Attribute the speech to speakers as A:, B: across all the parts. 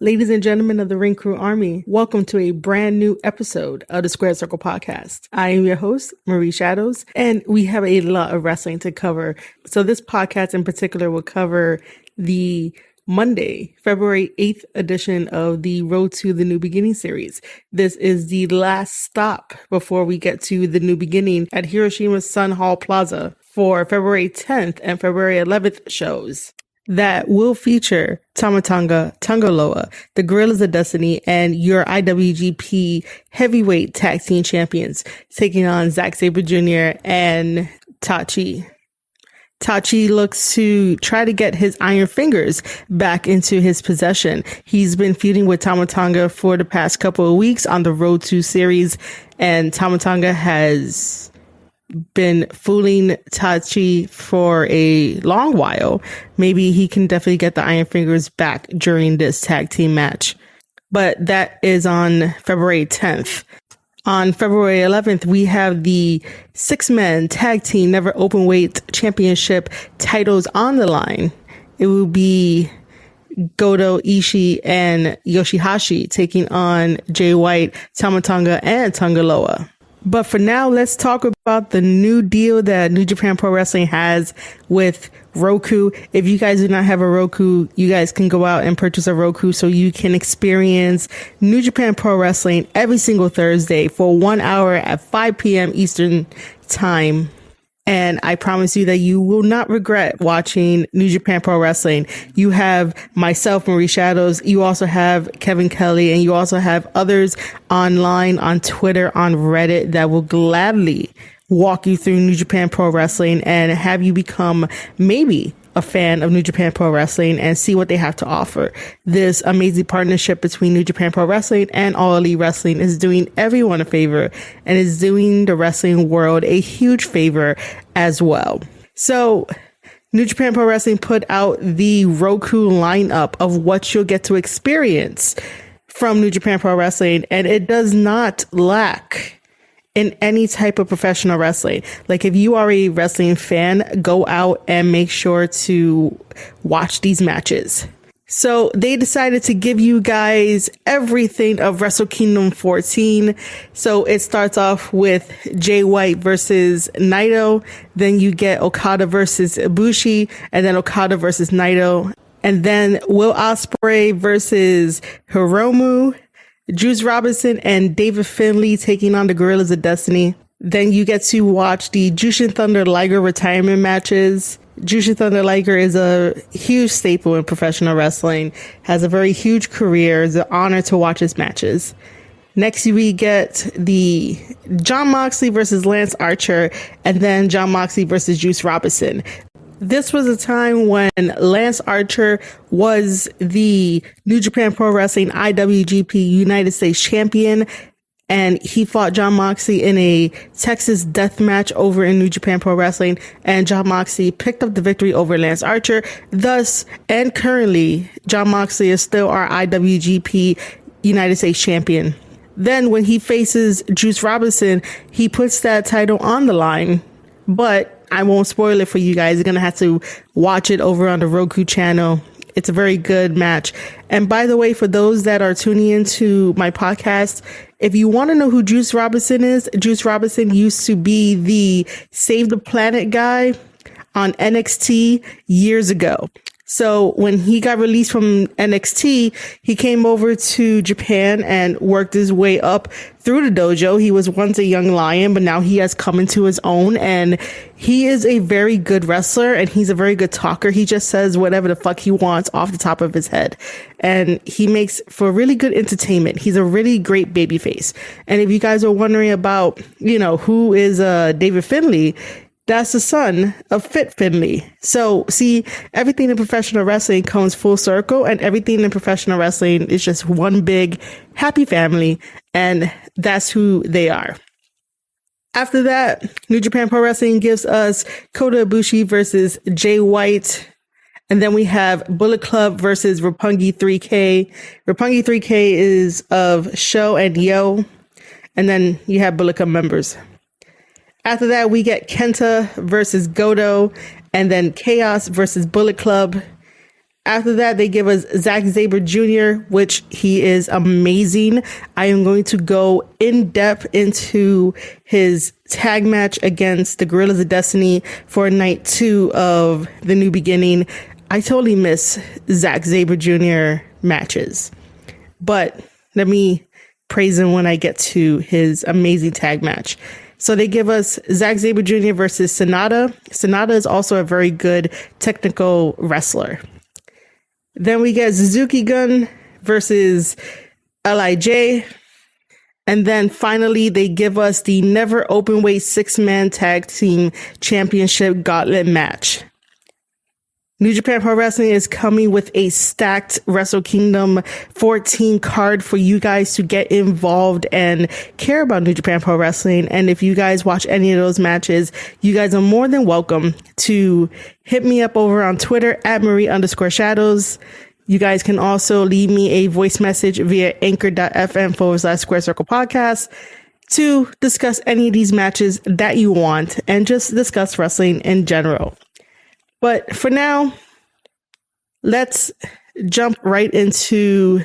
A: Ladies and gentlemen of the Ring Crew Army, welcome to a brand new episode of the Square Circle Podcast. I am your host, Marie Shadows, and we have a lot of wrestling to cover. So this podcast in particular will cover the Monday, February 8th edition of the Road to the New Beginning series. This is the last stop before we get to the New Beginning at Hiroshima's Sun Hall Plaza for February 10th and February 11th shows. That will feature Tama Tonga, Tonga Loa, the Gorillas of Destiny, and your IWGP Heavyweight Tag Team Champions, taking on Zack Sabre Jr. and Tachi. Tachi looks to try to get his iron fingers back into his possession. He's been feuding with Tama Tonga for the past couple of weeks on the Road to series, and Tama Tonga has been fooling Tachi for a long while. Maybe he can definitely get the iron fingers back during this tag team match. But that is on February 10th. On February 11th, we have the 6-man tag team never open weight championship titles on the line. It will be Goto, Ishii, and Yoshihashi taking on Jay White, Tama Tonga, and Tonga Loa. But for now, let's talk about the new deal that New Japan Pro Wrestling has with Roku. If you guys do not have a Roku, you guys can go out and purchase a Roku so you can experience New Japan Pro Wrestling every single Thursday for 1 hour at 5 p.m. Eastern Time. And I promise you that you will not regret watching New Japan Pro Wrestling. You have myself, Marie Shadows. You also have Kevin Kelly, and you also have others online, on Twitter, on Reddit that will gladly walk you through New Japan Pro Wrestling and have you become maybe a fan of New Japan Pro Wrestling and see what they have to offer. This amazing partnership between New Japan Pro Wrestling and All Elite Wrestling is doing everyone a favor and is doing the wrestling world a huge favor as well. So New Japan Pro Wrestling put out the Roku lineup of what you'll get to experience from New Japan Pro Wrestling, and it does not lack in any type of professional wrestling. Like, if you are a wrestling fan, go out and make sure to watch these matches. So they decided to give you guys everything of Wrestle Kingdom 14. So it starts off with Jay White versus Naito. Then you get Okada versus Ibushi, and then Okada versus Naito. And then Will Ospreay versus Hiromu, Juice Robinson and David Finlay taking on the Gorillas of Destiny. Then you get to watch the Jushin Thunder Liger retirement matches. Jushin Thunder Liger is a huge staple in professional wrestling, has a very huge career. It's an honor to watch his matches. Next, we get the Jon Moxley versus Lance Archer, and then Jon Moxley versus Juice Robinson. This was a time when Lance Archer was the New Japan Pro Wrestling IWGP United States champion, and he fought Jon Moxley in a Texas death match over in New Japan Pro Wrestling, and Jon Moxley picked up the victory over Lance Archer. Thus, and currently, Jon Moxley is still our IWGP United States champion. Then when he faces Juice Robinson, he puts that title on the line, but I won't spoil it for you guys. You're going to have to watch it over on the Roku channel. It's a very good match. And by the way, for those that are tuning into my podcast, if you want to know who Juice Robinson is, Juice Robinson used to be the Save the Planet guy on NXT years ago. So when he got released from NXT, he came over to Japan and worked his way up through the dojo. He was once a young lion, but now he has come into his own, and he is a very good wrestler and he's a very good talker. He just says whatever the fuck he wants off the top of his head, and he makes for really good entertainment. He's a really great babyface. And if you guys are wondering about, who is David Finlay, that's the son of Fit Finlay. So see, everything in professional wrestling comes full circle, and everything in professional wrestling is just one big happy family, and that's who they are. After that, New Japan Pro Wrestling gives us Kota Ibushi versus Jay White. And then we have Bullet Club versus Roppongi 3K. Roppongi 3K is of Sho and Yo. And then you have Bullet Club members. After that, we get Kenta versus Goto, and then Chaos versus Bullet Club. After that, they give us Zack Sabre Jr., which he is amazing. I am going to go in depth into his tag match against the Guerrillas of Destiny for night 2 of The New Beginning. I totally miss Zack Sabre Jr. matches, but let me praise him when I get to his amazing tag match. So they give us Zack Sabre Jr. versus Sonata. Sonata is also a very good technical wrestler. Then we get Suzuki Gun versus LIJ. And then finally, they give us the Never Openweight 6-man tag team championship gauntlet match. New Japan Pro Wrestling is coming with a stacked Wrestle Kingdom 14 card for you guys to get involved and care about New Japan Pro Wrestling. And if you guys watch any of those matches, you guys are more than welcome to hit me up over on Twitter at Marie_Shadows. You guys can also leave me a voice message via anchor.fm/Square Circle Podcast to discuss any of these matches that you want and just discuss wrestling in general. But for now, let's jump right into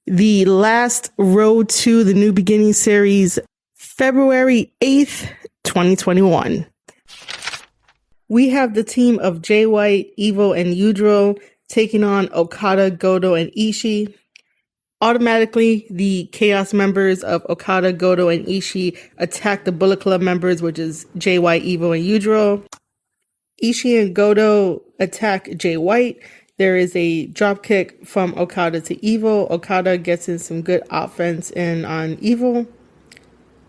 A: the last Road to the New Beginning series, February 8th, 2021. We have the team of Jay White, Evo, and Yujiro taking on Okada, Goto, and Ishii. Automatically, the Chaos members of Okada, Goto, and Ishii attack the Bullet Club members, which is Jay White, Evo, and Yujiro. Ishii and Goto attack Jay White. There is a drop kick from Okada to Evo. Okada gets in some good offense in on Evo.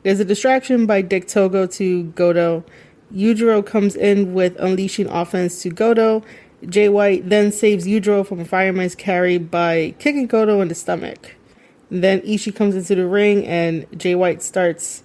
A: There's a distraction by Dick Togo to Goto. Yujiro comes in with unleashing offense to Goto. Jay White then saves Yujiro from a fireman's carry by kicking Goto in the stomach. Then Ishii comes into the ring and Jay White starts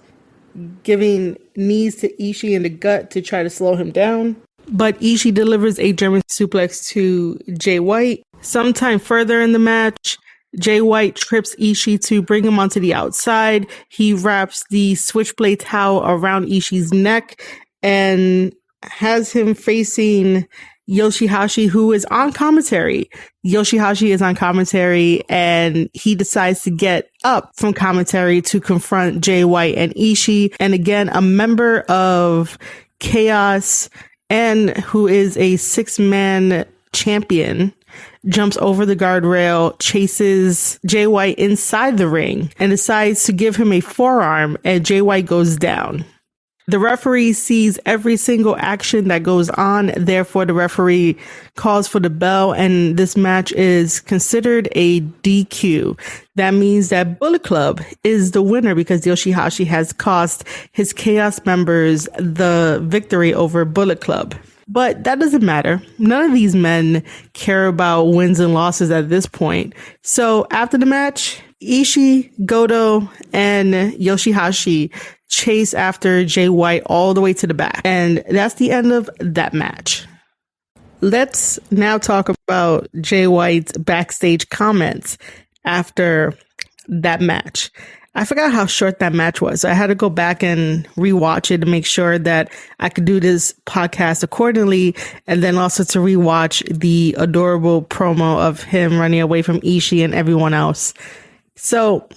A: giving knees to Ishii in the gut to try to slow him down. But Ishii delivers a German suplex to Jay White. Sometime further in the match, Jay White trips Ishii to bring him onto the outside. He wraps the switchblade towel around Ishii's neck and has him facing Yoshihashi, who is on commentary. Yoshihashi is on commentary and he decides to get up from commentary to confront Jay White and Ishii. And again, a member of Chaos and who is a 6-man champion jumps over the guardrail, chases Jay White inside the ring and decides to give him a forearm, and Jay White goes down. The referee sees every single action that goes on. Therefore, the referee calls for the bell, and this match is considered a DQ. That means that Bullet Club is the winner because Yoshihashi has cost his Chaos members the victory over Bullet Club. But that doesn't matter. None of these men care about wins and losses at this point. So after the match, Ishii, Goto, and Yoshihashi chase after Jay White all the way to the back. And that's the end of that match. Let's now talk about Jay White's backstage comments after that match. I forgot how short that match was. So I had to go back and rewatch it to make sure that I could do this podcast accordingly. And then also to rewatch the adorable promo of him running away from Ishii and everyone else. So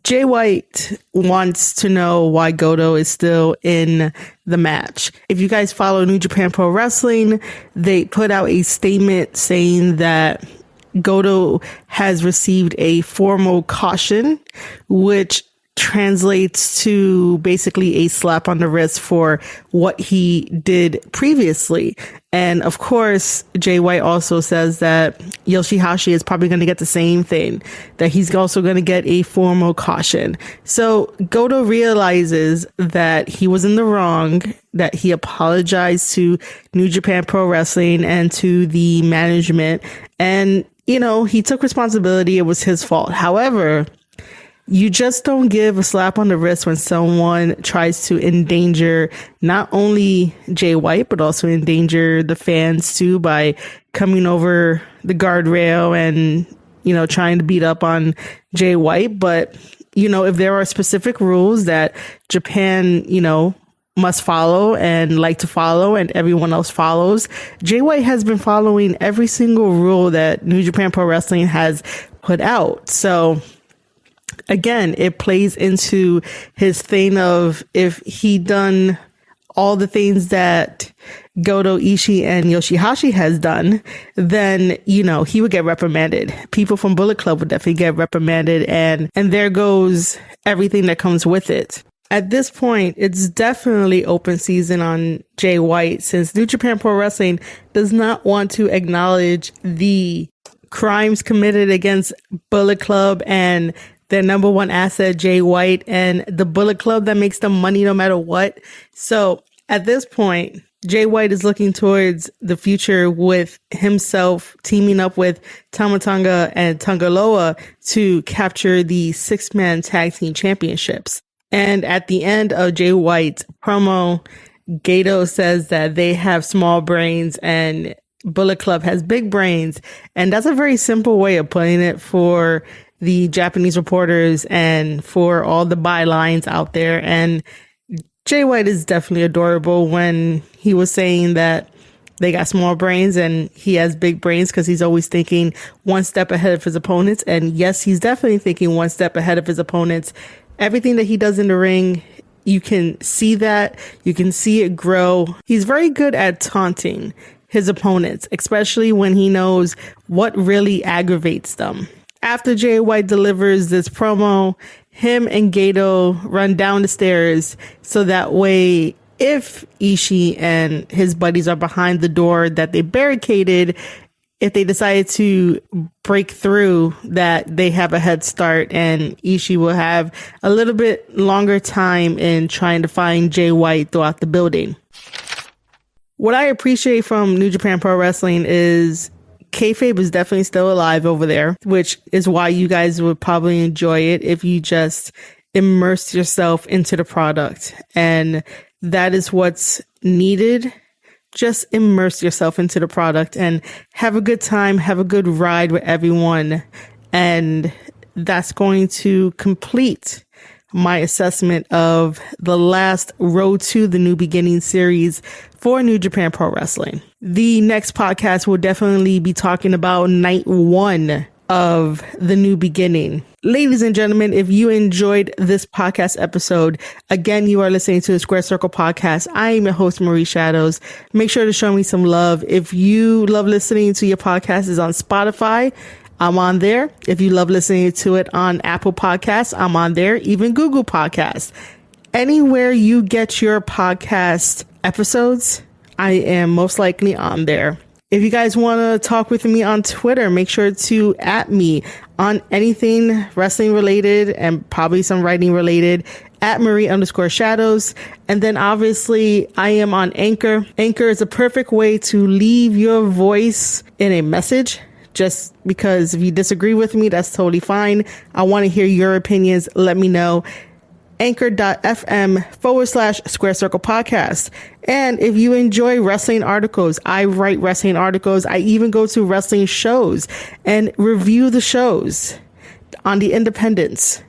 A: Jay White wants to know why Goto is still in the match. If you guys follow New Japan Pro Wrestling, they put out a statement saying that Goto has received a formal caution, which translates to basically a slap on the wrist for what he did previously. And of course, Jay White also says that Yoshihashi is probably going to get the same thing, that he's also going to get a formal caution. So Goto realizes that he was in the wrong, that he apologized to New Japan Pro Wrestling and to the management. And, you know, he took responsibility. It was his fault. However, you just don't give a slap on the wrist when someone tries to endanger not only Jay White, but also endanger the fans too by coming over the guardrail and, you know, trying to beat up on Jay White. But, you know, if there are specific rules that Japan, you know, must follow and like to follow, and everyone else follows. Jay White has been following every single rule that New Japan Pro Wrestling has put out. So again, it plays into his thing of, if he done all the things that Goto, Ishii, and Yoshihashi has done, then, you know, he would get reprimanded. People from Bullet Club would definitely get reprimanded, and there goes everything that comes with it. At this point, it's definitely open season on Jay White, since New Japan Pro Wrestling does not want to acknowledge the crimes committed against Bullet Club and their number one asset, Jay White, and the Bullet Club that makes them money no matter what. So at this point, Jay White is looking towards the future with himself teaming up with Tama Tonga and Tangaloa to capture the 6-man tag team championships. And at the end of Jay White's promo, Gato says that they have small brains and Bullet Club has big brains. And that's a very simple way of putting it for the Japanese reporters and for all the bylines out there. And Jay White is definitely adorable when he was saying that they got small brains and he has big brains, because he's always thinking one step ahead of his opponents. And yes, he's definitely thinking one step ahead of his opponents. Everything that he does in the ring, you can see that. You can see it grow. He's very good at taunting his opponents, especially when he knows what really aggravates them. After Jay White delivers this promo, him and Gato run down the stairs, so that way, if Ishii and his buddies are behind the door that they barricaded, if they decide to break through, that they have a head start, and Ishii will have a little bit longer time in trying to find Jay White throughout the building. What I appreciate from New Japan Pro Wrestling is kayfabe is definitely still alive over there, which is why you guys would probably enjoy it if you just immerse yourself into the product. And that is what's needed. Just immerse yourself into the product and have a good time, have a good ride with everyone. And that's going to complete my assessment of the last Road to the New Beginning series for New Japan Pro Wrestling. The next podcast will definitely be talking about night 1 of the New Beginning. Ladies and gentlemen, if you enjoyed this podcast episode, again, you are listening to the Square Circle Podcast. I am your host, Marie Shadows. Make sure to show me some love. If you love listening to your podcast, is on Spotify, I'm on there. If you love listening to it on Apple Podcasts, I'm on there, even Google Podcasts. Anywhere you get your podcast episodes, I am most likely on there. If you guys want to talk with me on Twitter, make sure to @ me on anything wrestling related and probably some writing related @ Marie_Shadows. And then obviously I am on Anchor. Anchor is a perfect way to leave your voice in a message. Just because if you disagree with me, that's totally fine. I want to hear your opinions. Let me know. Anchor.fm/Square Circle Podcast. And if you enjoy wrestling articles, I write wrestling articles. I even go to wrestling shows and review the shows on the independents.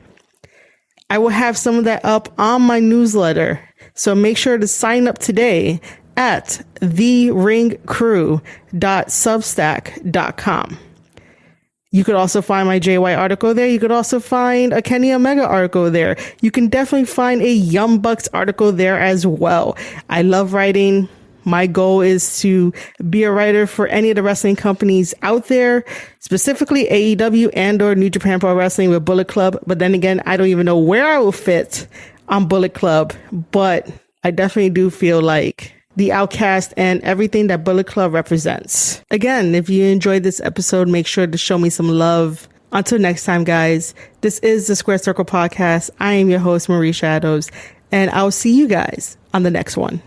A: I will have some of that up on my newsletter. So make sure to sign up today at theringcrew.substack.com. You could also find my Jay White article there. You could also find a Kenny Omega article there. You can definitely find a Young Bucks article there as well. I love writing. My goal is to be a writer for any of the wrestling companies out there, specifically AEW and or New Japan Pro Wrestling with Bullet Club. But then again, I don't even know where I will fit on Bullet Club, but I definitely do feel like the outcast and everything that Bullet Club represents. Again, if you enjoyed this episode, make sure to show me some love. Until next time, guys, this is the Square Circle Podcast. I am your host, Marie Shadows, and I'll see you guys on the next one.